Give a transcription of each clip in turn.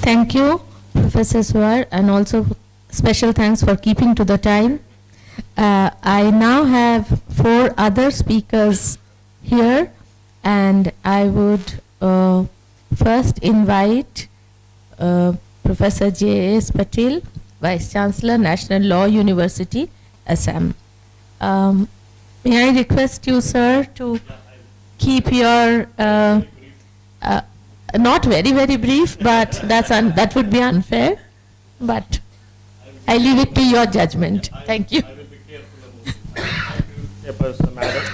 Thank you, Professor Swar, and also special thanks for keeping to the time. I now have 4 other speakers here, and I would first invite Professor J.S. Patil, Vice Chancellor, National Law University, Assam. May I request you, sir, to keep your not very, very brief, but that would be unfair. But I leave it to your judgment. Thank you. I will be careful about it. Chairperson, Madam,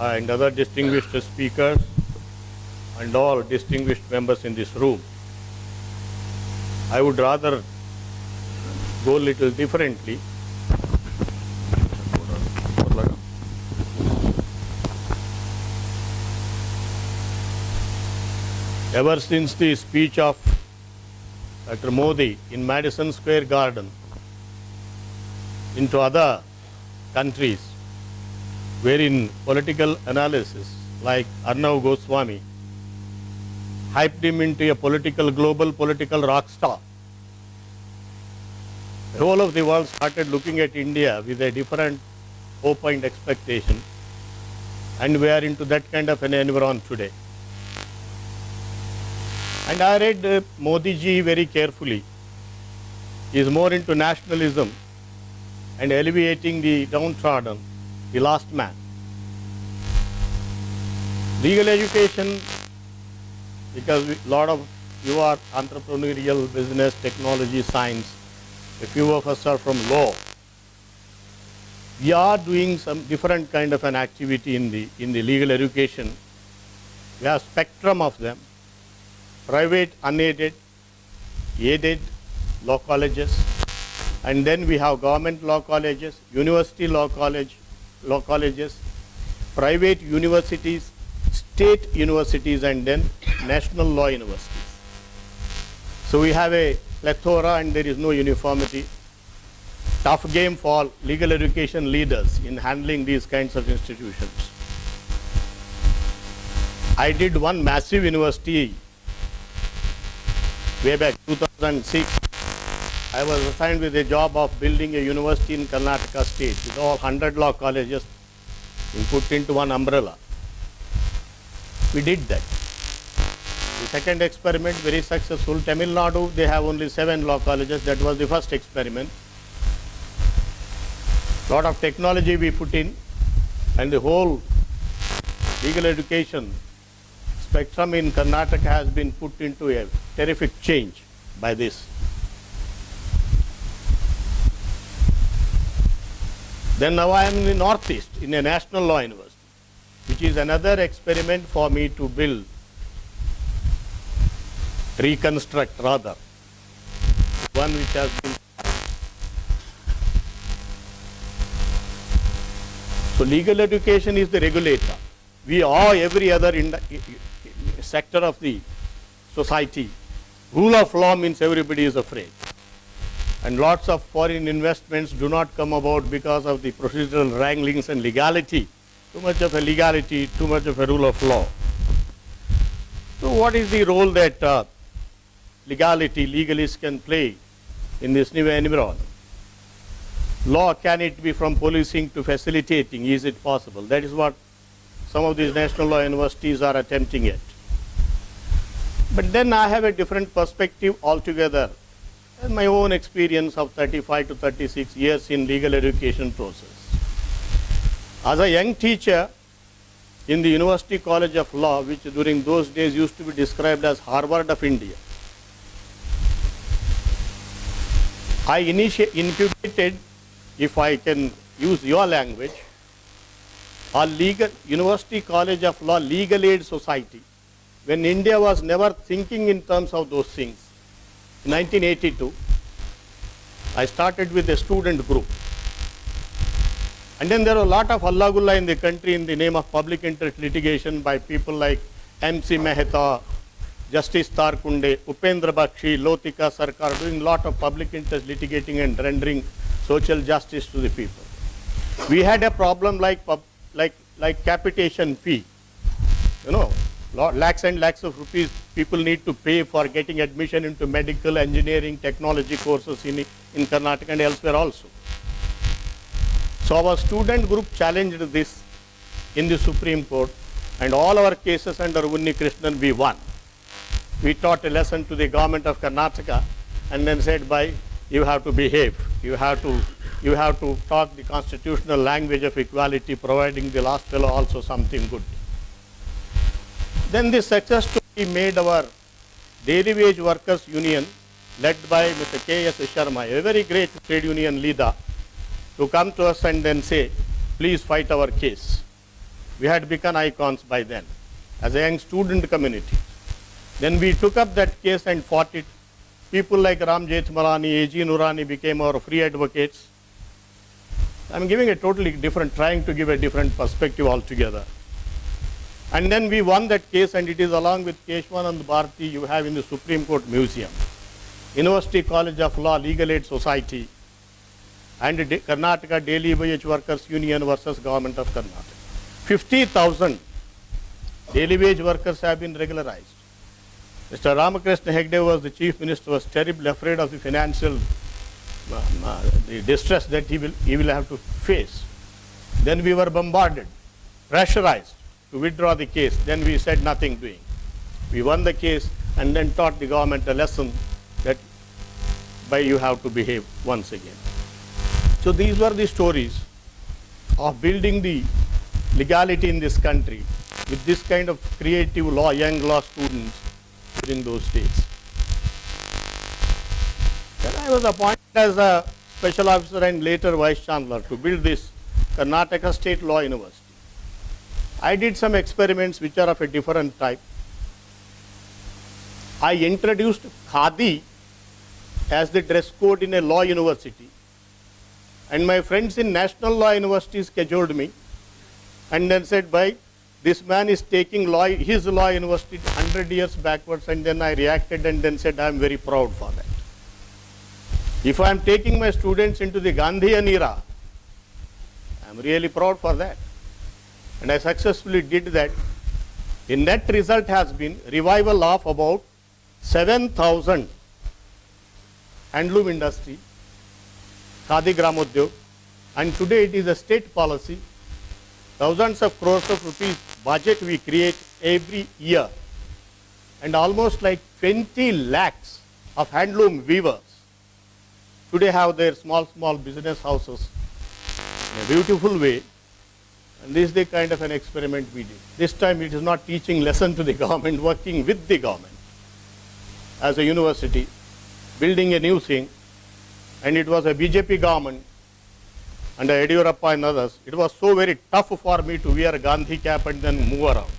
and other distinguished speakers, and all distinguished members in this room. I would rather go a little differently. Ever since the speech of Dr. Modi in Madison Square Garden into other countries, wherein political analysis like Arnav Goswami hyped him into a global political rock star, the whole of the world started looking at India with a different hope and expectation, and we are into that kind of an environment today. And I read Modi ji very carefully. He is more into nationalism and alleviating the downtrodden, the last man. Legal education, because a lot of you are entrepreneurial, business, technology, science, a few of us are from law. We are doing some different kind of an activity in the legal education. We have spectrum of them. Private, unaided, aided law colleges, and then we have government law colleges, university law colleges, private universities, state universities, and then national law universities. So we have a plethora and there is no uniformity. Tough game for legal education leaders in handling these kinds of institutions. I did one massive university way back 2006, I was assigned with a job of building a university in Karnataka state with all 100 law colleges put into one umbrella. We did that. The second experiment, very successful. Tamil Nadu, they have only 7 law colleges. That was the first experiment. Lot of technology we put in, and the whole legal education spectrum in Karnataka has been put into a terrific change by this. Then now I am in the Northeast in a national law university, which is another experiment for me to build, reconstruct rather, one which has been. So legal education is the regulator. We are every other sector of the society. Rule of law means everybody is afraid. And lots of foreign investments do not come about because of the procedural wranglings and legality. Too much of a legality, too much of a rule of law. So what is the role that legalists can play in this new environment? Law, can it be from policing to facilitating? Is it possible? That is what some of these national law universities are attempting at. But then I have a different perspective altogether. And my own experience of 35 to 36 years in legal education process. As a young teacher in the University College of Law, which during those days used to be described as Harvard of India, I incubated, if I can use your language, a University College of Law Legal Aid Society, when India was never thinking in terms of those things. In 1982, I started with a student group. And then there were a lot of Allagulla in the country in the name of public interest litigation by people like M.C. Mehta, Justice Tarkunde, Upendra Bakshi, Lotika Sarkar, doing a lot of public interest litigating and rendering social justice to the people. We had a problem like capitation fee, lakhs and lakhs of rupees people need to pay for getting admission into medical, engineering, technology courses in Karnataka and elsewhere also. So our student group challenged this in the Supreme Court, and all our cases under Unni Krishnan we won. We taught a lesson to the government of Karnataka and then said, you have to behave. You have to talk the constitutional language of equality, providing the last fellow also something good. Then this success story made our Daily Wage Workers Union, led by Mr. K.S. Sharma, a very great trade union leader, to come to us and then say, please fight our case. We had become icons by then as a young student community. Then we took up that case and fought it. People like Ram Jethmalani, A.G. Nurani became our free advocates. I'm giving a totally different, trying to give a different perspective altogether. And then we won that case, and it is along with Keshwanand Bharati you have in the Supreme Court Museum, University College of Law, Legal Aid Society, and Karnataka Daily Wage Workers Union versus Government of Karnataka. 50,000 daily wage workers have been regularized. Mr. Ramakrishna Hegde was the chief minister, was terribly afraid of the financial the distress that he will have to face. Then we were bombarded, pressurized to withdraw the case. Then we said nothing doing. We won the case and then taught the government a lesson that by you have to behave once again. So these were the stories of building the legality in this country with this kind of creative law, young law students during those days. Then I was appointed as a special officer and later vice chancellor to build this Karnataka State Law University. I did some experiments which are of a different type. I introduced Khadi as the dress code in a law university, and my friends in National Law University scheduled me and then said, this man is taking his law university 100 years backwards, and then I reacted and then said, I am very proud for that. If I am taking my students into the Gandhian era, I am really proud for that. And I successfully did that. The net result has been revival of about 7,000 handloom industry, Khadi Gramodyog, and today it is a state policy. Thousands of crores of rupees budget we create every year, and almost like 20 lakhs of handloom weavers today have their small business houses in a beautiful way. And this is the kind of an experiment we did. This time it is not teaching lesson to the government, working with the government as a university, building a new thing. And it was a BJP government under Yediyurappa and others. It was so very tough for me to wear a Gandhi cap and then move around.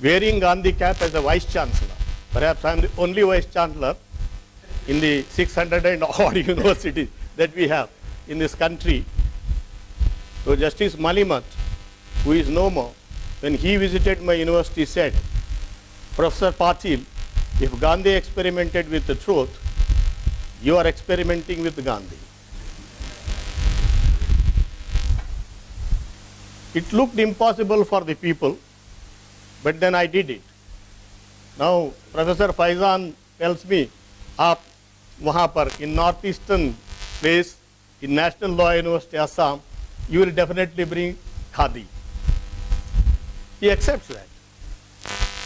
Wearing Gandhi cap as a vice chancellor. Perhaps I am the only vice chancellor in the 600 and odd universities that we have in this country. So Justice Malimat, who is no more, when he visited my university, said, Professor Patil, if Gandhi experimented with the truth, you are experimenting with Gandhi. It looked impossible for the people, but then I did it. Now Professor Faizan tells me, aap wahan par in northeastern place, in National Law University, Assam, you will definitely bring Khadi. He accepts that.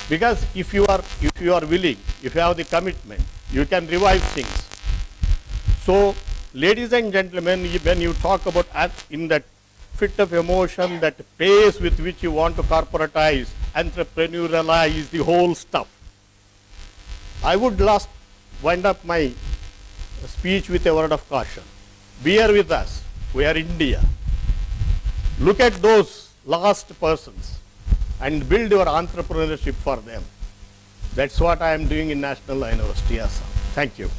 Because if you are willing, if you have the commitment, you can revive things. So, ladies and gentlemen, when you talk about in that fit of emotion, that pace with which you want to corporatize, entrepreneurialize the whole stuff, I would wind up my speech with a word of caution. Bear with us. We are India. Look at those lost persons and build your entrepreneurship for them. That's what I am doing in National Law University, Assam. Thank you.